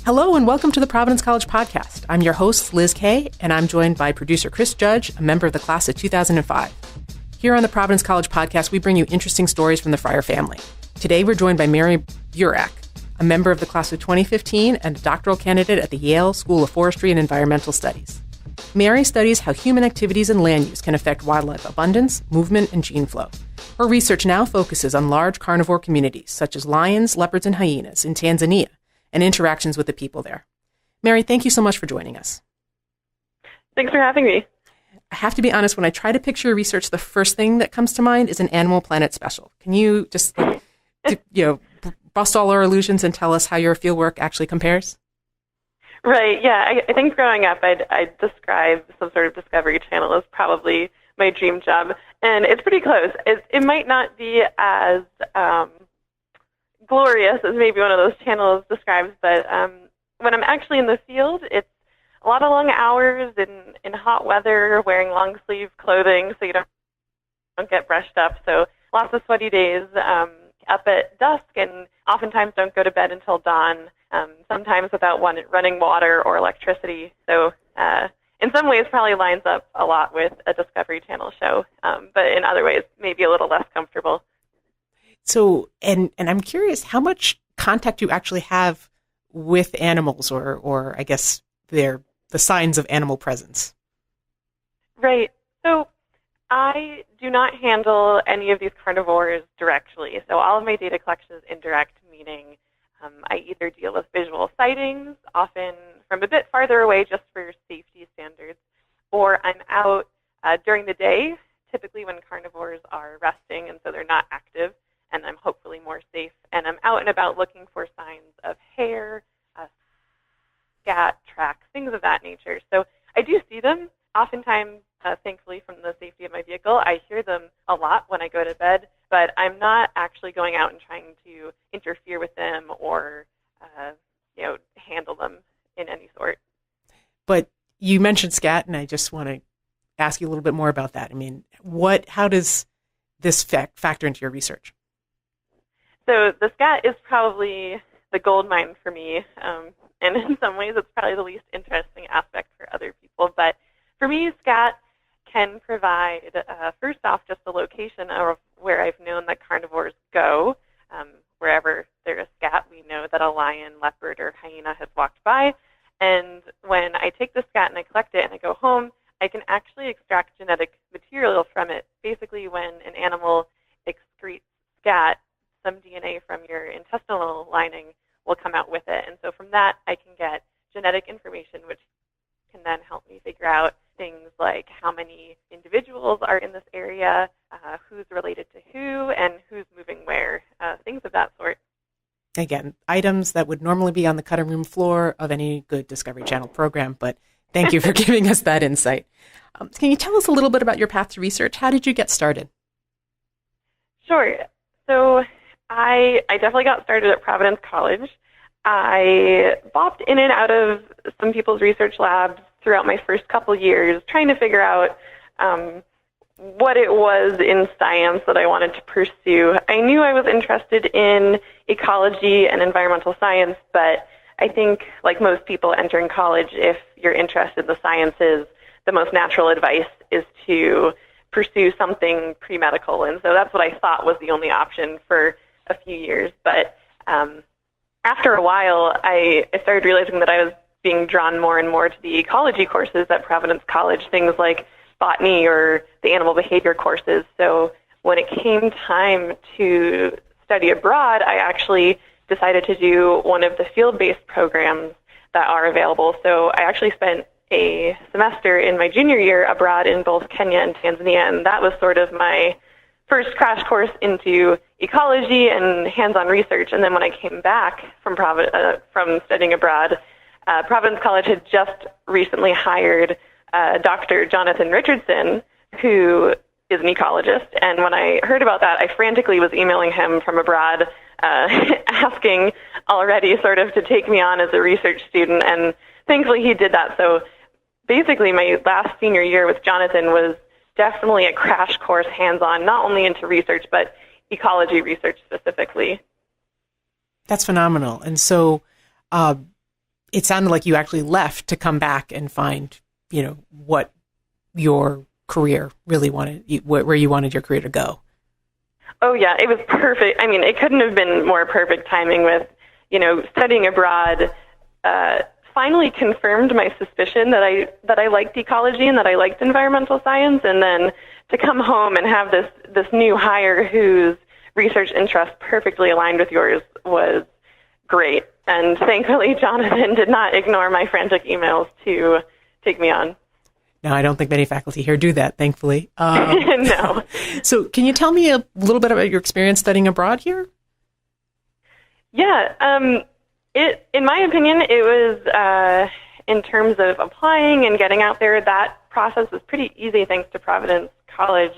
Hello and welcome to the Providence College Podcast. I'm your host, Liz Kay, and I'm joined by producer Chris Judge, a member of the class of 2005. Here on the Providence College Podcast, we bring you interesting stories from the Fryer family. Today, we're joined by Mary Burak, a member of the class of 2015 and a doctoral candidate at the Yale School of Forestry and Environmental Studies. Mary studies how human activities and land use can affect wildlife abundance, movement, and gene flow. Her research now focuses on large carnivore communities, such as lions, leopards, and hyenas in Tanzania, and interactions with the people there. Mary, thank you so much for joining us. Thanks for having me. I have to be honest, when I try to picture your research, the first thing that comes to mind is an Animal Planet special. Can you just, bust all our illusions and tell us how your fieldwork actually compares? Right, yeah. I think growing up, I'd describe some sort of Discovery Channel as probably my dream job, and it's pretty close. It might not be as glorious as maybe one of those channels describes, but when I'm actually in the field, it's a lot of long hours in hot weather, wearing long sleeve clothing so you don't get brushed up. So lots of sweaty days, up at dusk, and oftentimes don't go to bed until dawn, sometimes without running water or electricity. So in some ways probably lines up a lot with a Discovery Channel show, but in other ways maybe a little less comfortable. So, and I'm curious how much contact you actually have with animals, or I guess the signs of animal presence. Right. So I do not handle any of these carnivores directly. So all of my data collection is indirect, meaning I either deal with visual sightings, often from a bit farther away just for safety standards, or I'm out during the day, typically when carnivores are resting and so they're not active, and I'm hopefully more safe, and I'm out and about looking for signs of hair, scat, tracks, things of that nature. So I do see them, oftentimes, thankfully, from the safety of my vehicle. I hear them a lot when I go to bed, but I'm not actually going out and trying to interfere with them or handle them in any sort. But you mentioned scat, and I just want to ask you a little bit more about that. I mean, how does this factor into your research? So the scat is probably the gold mine for me, and in some ways it's probably the least interesting aspect for other people. But for me, scat can provide, first off, just the location of where I've known that carnivores go. Wherever there is scat, we know that a lion, leopard, or hyena has walked by. And when I take the scat and I collect it and I go home, I can actually extract genetic material from it. Basically, when an animal excretes scat, some DNA from your intestinal lining will come out with it. And so from that, I can get genetic information, which can then help me figure out things like how many individuals are in this area, who's related to who, and who's moving where, things of that sort. Again, items that would normally be on the cutting room floor of any good Discovery Channel program, but thank you for giving us that insight. Can you tell us a little bit about your path to research? How did you get started? Sure. So I definitely got started at Providence College. I bopped in and out of some people's research labs throughout my first couple years, trying to figure out what it was in science that I wanted to pursue. I knew I was interested in ecology and environmental science, but I think, like most people entering college, if you're interested in the sciences, the most natural advice is to pursue something pre-medical. And so that's what I thought was the only option for a few years. But after a while, I started realizing that I was being drawn more and more to the ecology courses at Providence College, things like botany or the animal behavior courses. So when it came time to study abroad, I actually decided to do one of the field-based programs that are available. So I actually spent a semester in my junior year abroad in both Kenya and Tanzania, and that was sort of my first crash course into ecology and hands-on research. And then when I came back from studying abroad, Providence College had just recently hired Dr. Jonathan Richardson, who is an ecologist. And when I heard about that, I frantically was emailing him from abroad, asking already sort of to take me on as a research student. And thankfully he did that. So basically my last senior year with Jonathan was definitely a crash course hands-on, not only into research, but ecology research specifically. That's phenomenal. And so it sounded like you actually left to come back and find, what your career really where you wanted your career to go. Oh yeah, it was perfect. I mean, it couldn't have been more perfect timing with, studying abroad. Finally confirmed my suspicion that I liked ecology and that I liked environmental science, and then to come home and have this new hire whose research interests perfectly aligned with yours was great. And thankfully, Jonathan did not ignore my frantic emails to take me on. No, I don't think many faculty here do that, thankfully. No. So can you tell me a little bit about your experience studying abroad here? Yeah. In my opinion, it was, in terms of applying and getting out there, that process was pretty easy thanks to Providence College.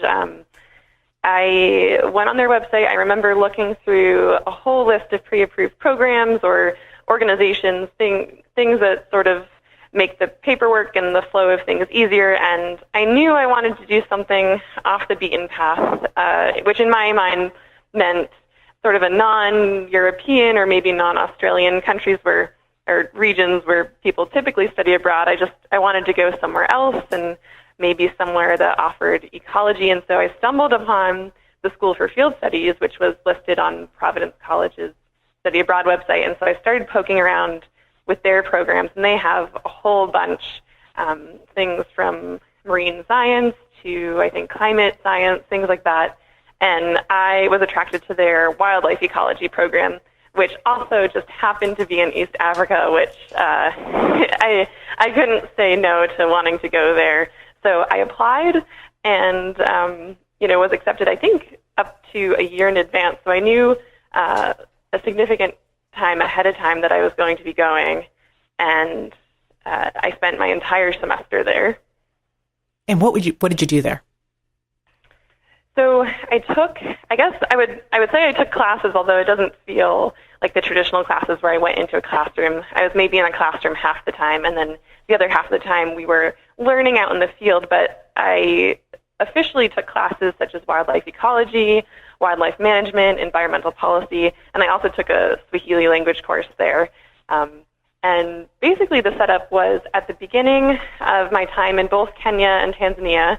I went on their website. I remember looking through a whole list of pre-approved programs or organizations, things that sort of make the paperwork and the flow of things easier, and I knew I wanted to do something off the beaten path, which in my mind meant sort of a non-European or maybe non-Australian countries or regions where people typically study abroad. I wanted to go somewhere else and maybe somewhere that offered ecology, and so I stumbled upon the School for Field Studies, which was listed on Providence College's study abroad website, and so I started poking around with their programs, and they have a whole bunch, things from marine science to, I think, climate science, things like that. And I was attracted to their wildlife ecology program, which also just happened to be in East Africa, which I couldn't say no to wanting to go there. So I applied and, was accepted, I think, up to a year in advance. So I knew a significant time ahead of time that I was going to be going, and I spent my entire semester there. And what did you do there? So I would say I took classes, although it doesn't feel like the traditional classes where I went into a classroom. I was maybe in a classroom half the time, and then the other half of the time we were learning out in the field, but I officially took classes such as wildlife ecology, wildlife management, environmental policy, and I also took a Swahili language course there. And basically the setup was at the beginning of my time in both Kenya and Tanzania,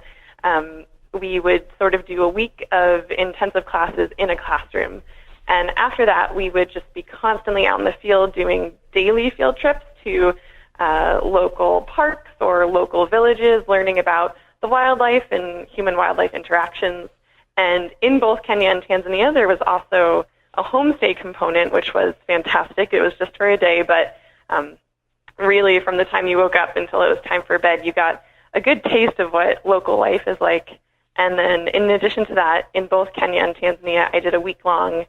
we would sort of do a week of intensive classes in a classroom. And after that, we would just be constantly out in the field doing daily field trips to local parks or local villages, learning about the wildlife and human-wildlife interactions. And in both Kenya and Tanzania, there was also a homestay component, which was fantastic. It was just for a day, but really from the time you woke up until it was time for bed, you got a good taste of what local life is like. And then in addition to that, in both Kenya and Tanzania, I did a week-long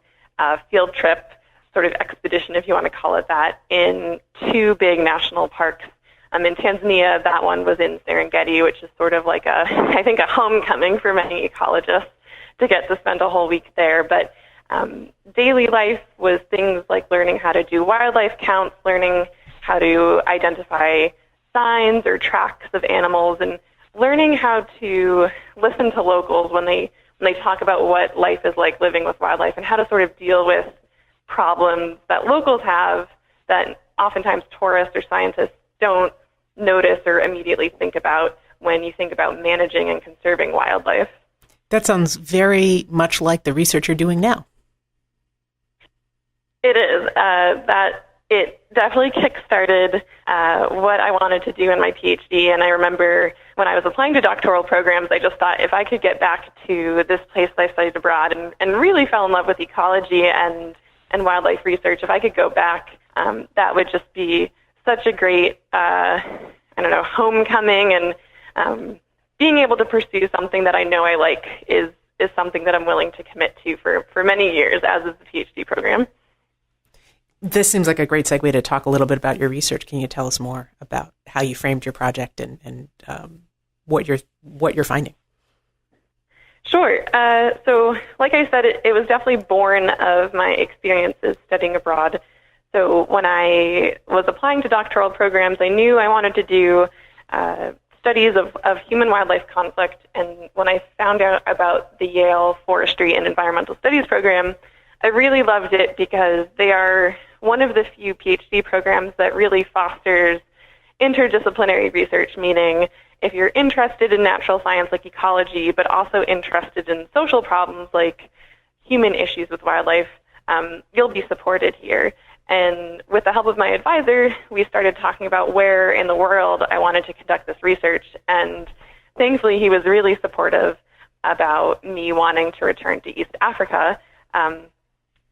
field trip, sort of expedition, if you want to call it that, in two big national parks. In Tanzania, that one was in Serengeti, which is sort of like I think a homecoming for many ecologists to get to spend a whole week there. But daily life was things like learning how to do wildlife counts, learning how to identify signs or tracks of animals, and learning how to listen to locals when they talk about what life is like living with wildlife and how to sort of deal with problems that locals have that oftentimes tourists or scientists don't notice or immediately think about when you think about managing and conserving wildlife. That sounds very much like the research you're doing now. It is. It definitely kick-started what I wanted to do in my PhD, and I remember when I was applying to doctoral programs, I just thought if I could get back to this place that I studied abroad and really fell in love with ecology and wildlife research, if I could go back, that would just be such a great, homecoming, and being able to pursue something that I know I like is something that I'm willing to commit to for many years, as is the PhD program. This seems like a great segue to talk a little bit about your research. Can you tell us more about how you framed your project and what you're finding? Sure. So like I said, it was definitely born of my experiences studying abroad. So when I was applying to doctoral programs, I knew I wanted to do studies of human-wildlife conflict. And when I found out about the Yale Forestry and Environmental Studies program, I really loved it because they are one of the few PhD programs that really fosters interdisciplinary research, meaning if you're interested in natural science like ecology, but also interested in social problems like human issues with wildlife, you'll be supported here. And with the help of my advisor, we started talking about where in the world I wanted to conduct this research. And thankfully, he was really supportive about me wanting to return to East Africa.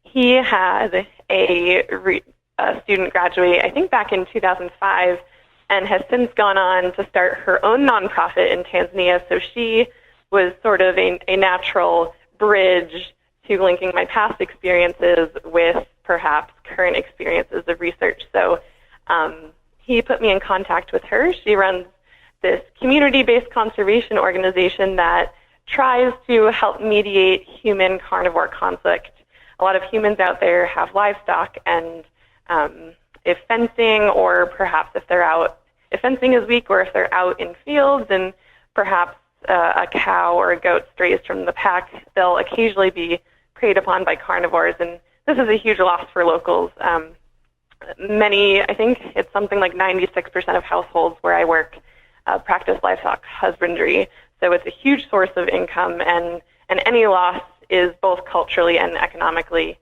He had a student graduate, I think back in 2005, and has since gone on to start her own nonprofit in Tanzania. So she was sort of a natural bridge to linking my past experiences with perhaps current experiences of research. So he put me in contact with her. She runs this community-based conservation organization that tries to help mediate human-carnivore conflict. A lot of humans out there have livestock, and if fencing, or perhaps if fencing is weak, or if they're out in fields and perhaps a cow or a goat strays from the pack, they'll occasionally be preyed upon by carnivores, and this is a huge loss for locals. I think it's something like 96% of households where I work practice livestock husbandry, so it's a huge source of income, and any loss is both culturally and economically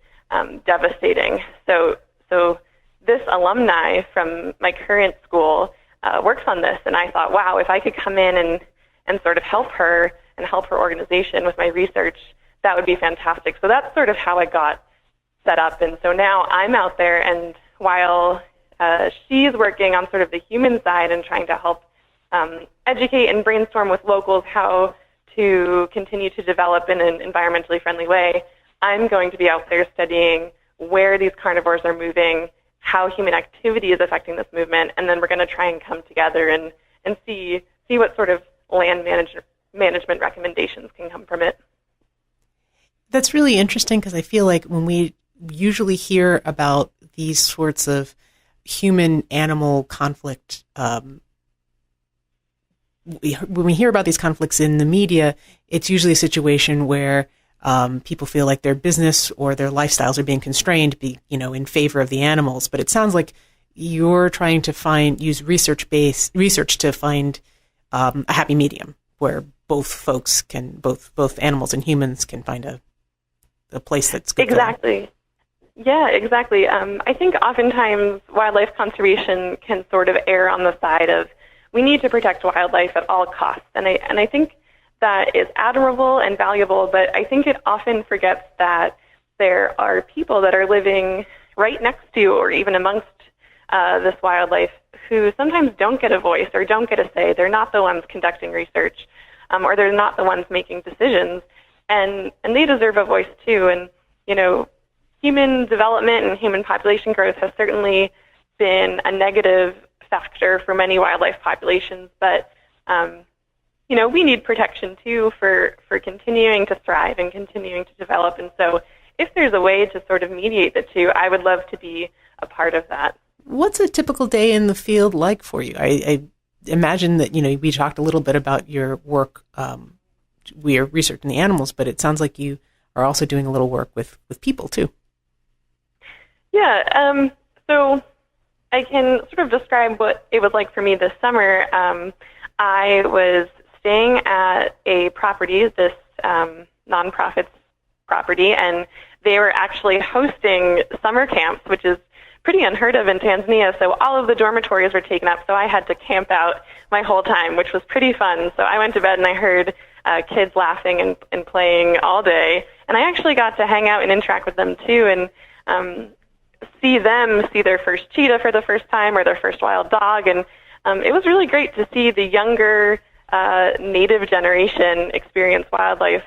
devastating. So this alumni from my current school works on this, and I thought, wow, if I could come in and sort of help her and help her organization with my research, that would be fantastic. So that's sort of how I got set up, and so now I'm out there, and while she's working on sort of the human side and trying to help educate and brainstorm with locals how to continue to develop in an environmentally friendly way, I'm going to be out there studying where these carnivores are moving, how human activity is affecting this movement, and then we're going to try and come together and see what sort of land management recommendations can come from it. That's really interesting, because I feel like when we usually hear about these sorts of human-animal conflict, when we hear about these conflicts in the media, it's usually a situation where people feel like their business or their lifestyles are being constrained, in favor of the animals. But it sounds like you're trying to use research to find a happy medium where both animals and humans can find a place that's good. Exactly. Yeah, exactly. I think oftentimes wildlife conservation can sort of err on the side of we need to protect wildlife at all costs, and I think that is admirable and valuable, but I think it often forgets that there are people that are living right next to or even amongst this wildlife who sometimes don't get a voice or don't get a say. They're not the ones conducting research, or they're not the ones making decisions, and they deserve a voice too. And human development and human population growth has certainly been a negative factor for many wildlife populations, but we need protection too for continuing to thrive and continuing to develop. And so if there's a way to sort of mediate the two, I would love to be a part of that. What's a typical day in the field like for you? I imagine that, we talked a little bit about your work. We are researching the animals, but it sounds like you are also doing a little work with people too. Yeah, so I can sort of describe what it was like for me this summer. I was staying at a property, this nonprofit's property, and they were actually hosting summer camps, which is pretty unheard of in Tanzania. So all of the dormitories were taken up, so I had to camp out my whole time, which was pretty fun. So I went to bed and I heard kids laughing and playing all day, and I actually got to hang out and interact with them too, and see them see their first cheetah for the first time or their first wild dog, and it was really great to see the younger native generation experience wildlife.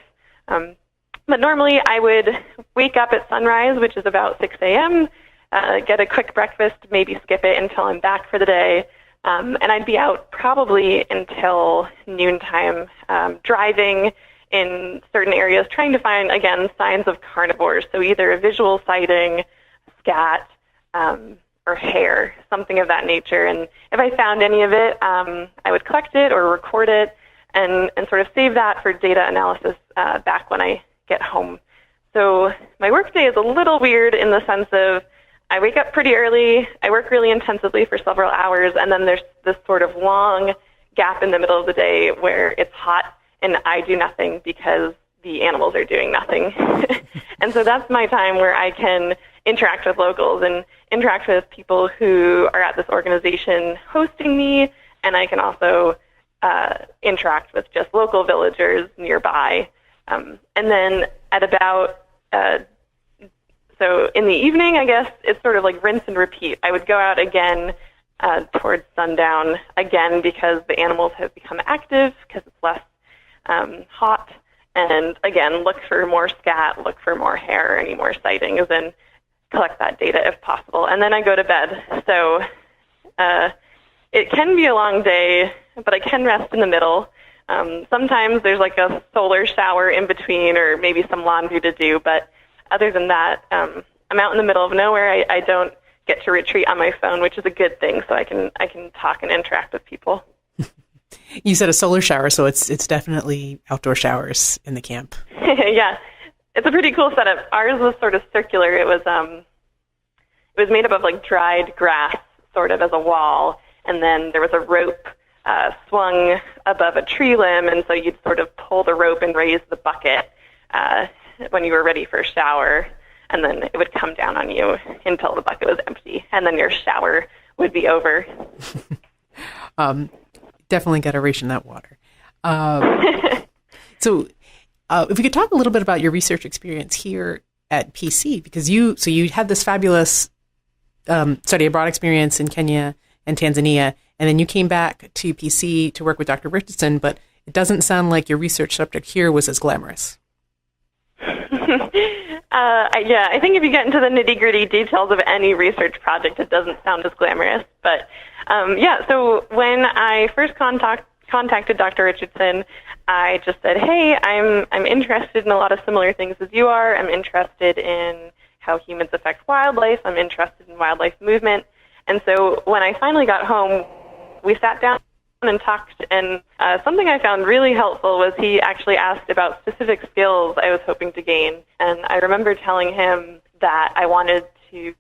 But normally I would wake up at sunrise, which is about 6 a.m., get a quick breakfast, maybe skip it until I'm back for the day, and I'd be out probably until noontime, driving in certain areas, trying to find, again, signs of carnivores, so either a visual sighting, scat, or hair, something of that nature. And if I found any of it, I would collect it or record it and sort of save that for data analysis back when I get home. So my workday is a little weird in the sense of I wake up pretty early, I work really intensively for several hours, and then there's this sort of long gap in the middle of the day where it's hot and I do nothing because the animals are doing nothing. And so that's my time where I can interact with locals and interact with people who are at this organization hosting me, and I can also interact with just local villagers nearby. And then at about, so in the evening, I guess, it's sort of like rinse and repeat. I would go out again towards sundown, again, because the animals have become active, because it's less hot. And again, look for more scat, look for more hare, any more sightings, and collect that data if possible. And then I go to bed. So it can be a long day, but I can rest in the middle. Sometimes there's like a solar shower in between, or maybe some laundry to do. But other than that, I'm out in the middle of nowhere. I don't get to retreat on my phone, which is a good thing. So I can talk and interact with people. You said a solar shower, so it's definitely outdoor showers in the camp. Yeah, it's a pretty cool setup. Ours was sort of circular. It was made up of like dried grass, sort of as a wall, and then there was a rope swung above a tree limb, and so you'd sort of pull the rope and raise the bucket when you were ready for a shower, and then it would come down on you until the bucket was empty, and then your shower would be over. Definitely got to ration that water. So if we could talk a little bit about your research experience here at PC, because you had this fabulous study abroad experience in Kenya and Tanzania, and then you came back to PC to work with Dr. Richardson, but it doesn't sound like your research subject here was as glamorous. Yeah, I think if you get into the nitty-gritty details of any research project, it doesn't sound as glamorous. But yeah, so when I first contacted Dr. Richardson, I just said, hey, I'm interested in a lot of similar things as you are. I'm interested in how humans affect wildlife. I'm interested in wildlife movement. And so when I finally got home, we sat down and talked, and something I found really helpful was he actually asked about specific skills I was hoping to gain. And I remember telling him that I wanted to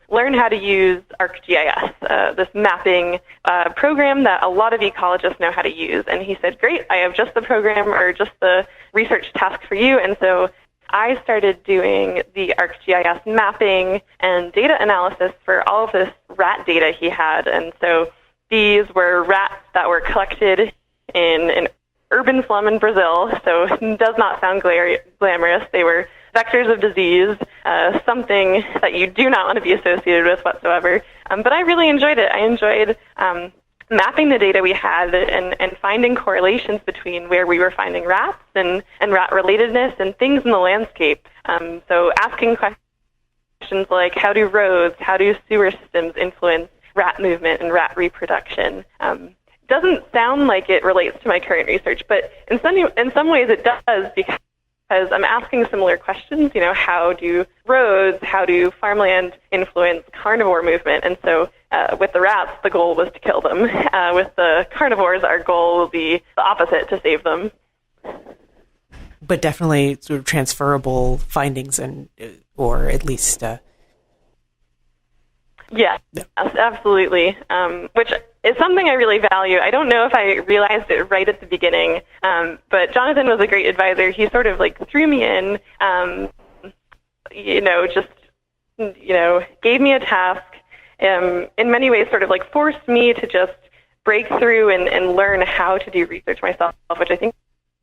learn how to use ArcGIS, this mapping program that a lot of ecologists know how to use. And he said, great, I have just the program or just the research task for you. And so I started doing the ArcGIS mapping and data analysis for all of this rat data he had. And so these were rats that were collected in an urban slum in Brazil, so it does not sound glamorous. They were vectors of disease, something that you do not want to be associated with whatsoever. But I really enjoyed it. I enjoyed mapping the data we had and finding correlations between where we were finding rats and rat relatedness and things in the landscape. So asking questions like, how do roads, how do sewer systems influence rat movement and rat reproduction? Doesn't sound like it relates to my current research, but in some ways it does, because I'm asking similar questions. You know, how do roads, how do farmland influence carnivore movement? And so with the rats, the goal was to kill them. With the carnivores, our goal will be the opposite, to save them. But definitely sort of transferable findings, or at least... Yeah, absolutely, which is something I really value. I don't know if I realized it right at the beginning, but Jonathan was a great advisor. He sort of like threw me in, gave me a task, in many ways sort of like forced me to just break through and learn how to do research myself, which I think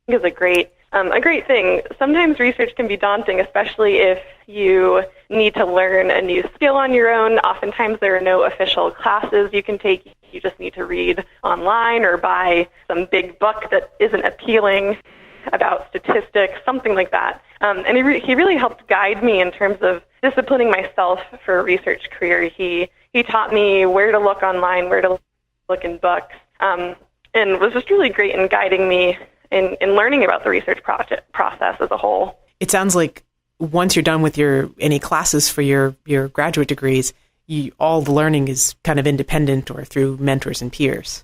is a great thing. Sometimes research can be daunting, especially if you need to learn a new skill on your own. Oftentimes there are no official classes you can take. You just need to read online or buy some big book that isn't appealing about statistics, something like that. And he really helped guide me in terms of disciplining myself for a research career. He taught me where to look online, where to look in books, and was just really great in guiding me in learning about the research process as a whole. It sounds like once you're done with any classes for your graduate degrees, all the learning is kind of independent or through mentors and peers.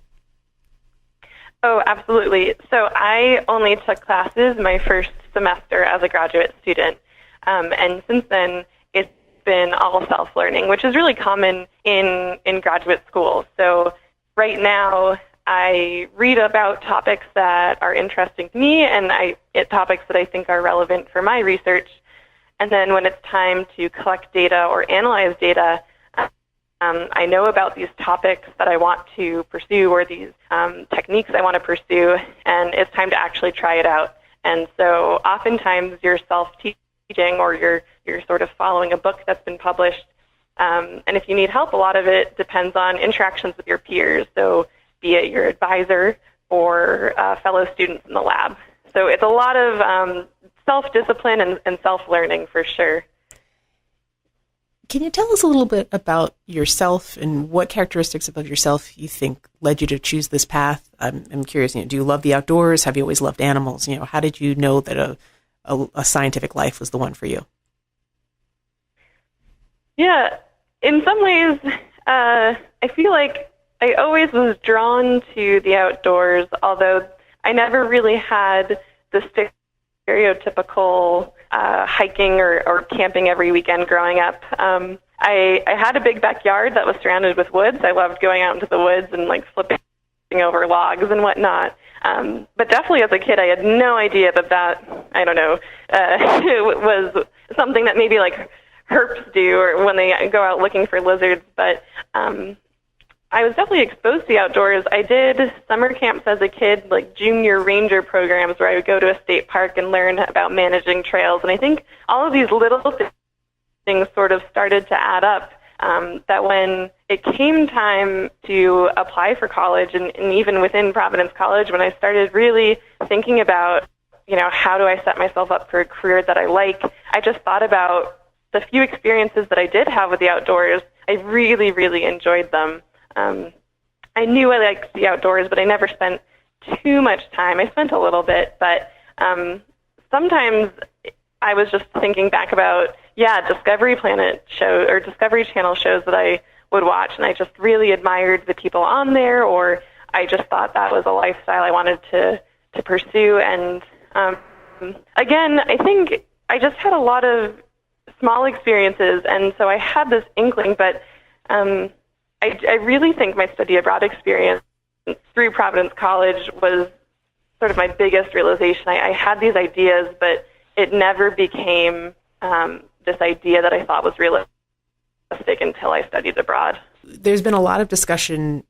Oh, absolutely. So I only took classes my first semester as a graduate student. And since then, it's been all self-learning, which is really common in graduate school. So right now, I read about topics that are interesting to me and topics that I think are relevant for my research. And then when it's time to collect data or analyze data, I know about these topics that I want to pursue or these techniques I want to pursue, and it's time to actually try it out. And so oftentimes you're self-teaching or you're sort of following a book that's been published. And if you need help, a lot of it depends on interactions with your peers. So be it your advisor or fellow students in the lab. So it's a lot of self-discipline and self-learning for sure. Can you tell us a little bit about yourself and what characteristics about yourself you think led you to choose this path? I'm curious, do you love the outdoors? Have you always loved animals? How did you know that a scientific life was the one for you? Yeah, in some ways, I feel like I always was drawn to the outdoors, although I never really had the stereotypical hiking or camping every weekend growing up. I had a big backyard that was surrounded with woods. I loved going out into the woods and flipping over logs and whatnot. But definitely as a kid, I had no idea that I don't know, was something that maybe herps do or when they go out looking for lizards. But I was definitely exposed to the outdoors. I did summer camps as a kid, junior ranger programs where I would go to a state park and learn about managing trails. And I think all of these little things sort of started to add up, that when it came time to apply for college and even within Providence College, when I started really thinking about, how do I set myself up for a career that I like, I just thought about the few experiences that I did have with the outdoors. I really, really enjoyed them. I knew I liked the outdoors, but I never spent too much time. I spent a little bit, but sometimes I was just thinking back about, Discovery Channel shows that I would watch, and I just really admired the people on there, or I just thought that was a lifestyle I wanted to pursue. And again, I think I just had a lot of small experiences, and so I had this inkling, but I really think my study abroad experience through Providence College was sort of my biggest realization. I had these ideas, but it never became this idea that I thought was realistic until I studied abroad. There's been a lot of discussion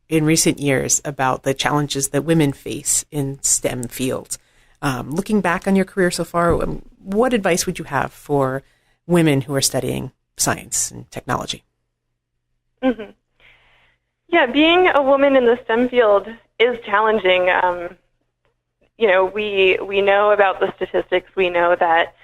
in recent years about the challenges that women face in STEM fields. Looking back on your career so far, what advice would you have for women who are studying science and technology? Mm-hmm. Yeah, being a woman in the STEM field is challenging. We know about the statistics. We know that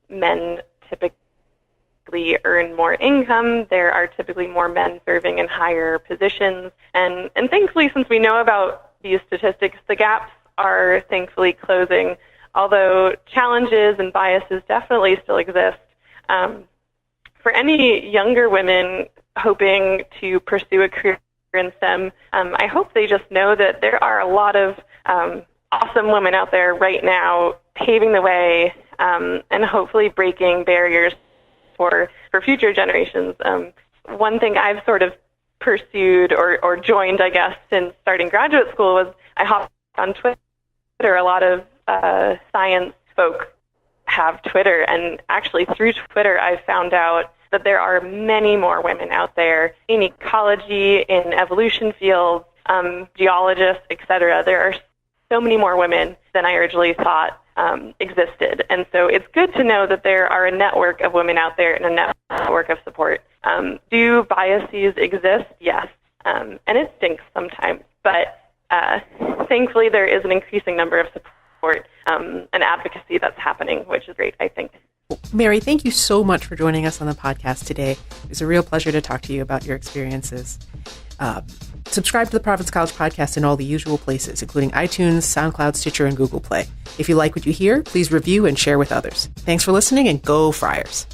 men typically earn more income. There are typically more men serving in higher positions. And thankfully, since we know about these statistics, the gaps are thankfully closing, although challenges and biases definitely still exist. For any younger women hoping to pursue a career in STEM, I hope they just know that there are a lot of awesome women out there right now paving the way and hopefully breaking barriers for future generations. One thing I've sort of pursued or joined, I guess, since starting graduate school was I hopped on Twitter. A lot of science folk have Twitter, and actually through Twitter I found out that there are many more women out there in ecology, in evolution fields, geologists, etc. There are so many more women than I originally thought existed. And so it's good to know that there are a network of women out there and a network of support. Do biases exist? Yes. And it stinks sometimes, but thankfully there is an increasing number of support and advocacy that's happening, which is great, I think. Mary, thank you so much for joining us on the podcast today. It was a real pleasure to talk to you about your experiences. Subscribe to the Providence College podcast in all the usual places, including iTunes, SoundCloud, Stitcher, and Google Play. If you like what you hear, please review and share with others. Thanks for listening, and go Friars.